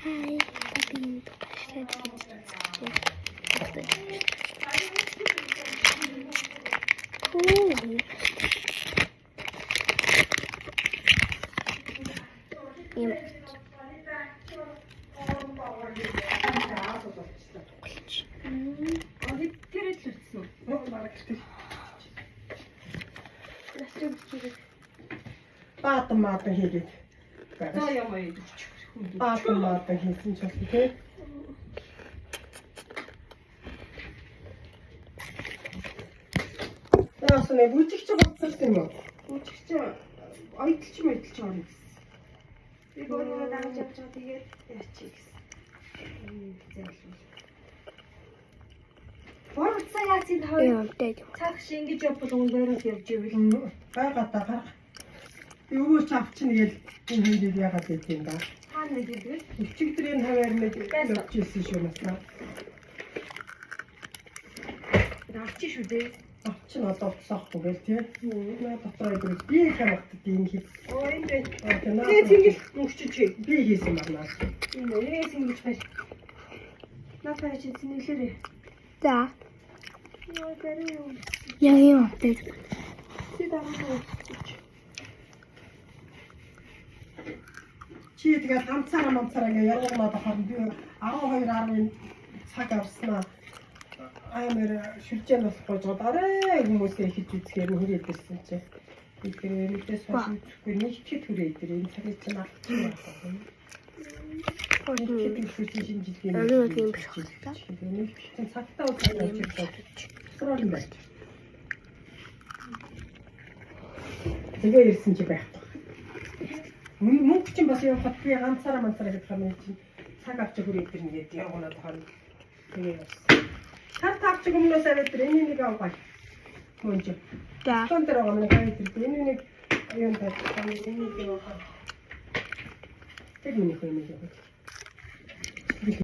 Хай, папин Баатан хийгээд. За ямаа идвч. Баатан хийсэн ч болно тий. Яасан нэг үжигч бодсон юм уу? Үжигч ойдолч мэдлж орно гэсэн. Би өөрөө дагаж явж байгаа тэгээд яачих гэсэн. Зайлшгүй. Борцоо яасын хоёр цааш ингэж явбал өнгөөрөө явж ивэл Байгаад гарах. Юу ч авчин гээл энэ хийгээд яагаад гэдэг юм ба. хаана нэг идэв? Өчигдрийн хаваар нэг явж ирсэн шүү насаа. Авчих шүү дээ. Авчин одоо уцсахгүй гээл тий. Наа дотор идэв би хямгтд юм хий. Оо энэ дээ. Тэгээд Тэнгэл мөчч чи. би хийсэн байна. Энэ тэнгэлж байна. Нафаа чи тэнэглэрээ. Да. Яа гэрээ. Яа тэр. Чи дараа. Чи тэгээд хамцаараа ингээ яргуулмаад ахаар би 12-10 цаг авснаа амар шүлжээ болохгүй жоо дараа хүмүүсээ хийж үзгээр нь хүрээд ирсэн чи. Тэгэхээр мэдээс үзэхгүй нэг хэд хүрээд ир энэ цагийг чинь авчих юм байна. Нэг хэд шинжилгээ нэг хэд цагтаа үзэж байгаа юм байна. Тэгээ ирсэн чи байх. Мөнгө чинь бас явахад би ганцаараа гэдэг юм чинь цаг авч хүрээд ирнэ гэдэг явгоноо тохиол. Тэгээ явсан. Хар таарч өмнөөс аваад тэр энийг авгаа. Мөнж. Да. Тонтер байгаа нэг хайд тэр энийг юунд тавьсан энийг яваа. Тэр миний хөө юм яг.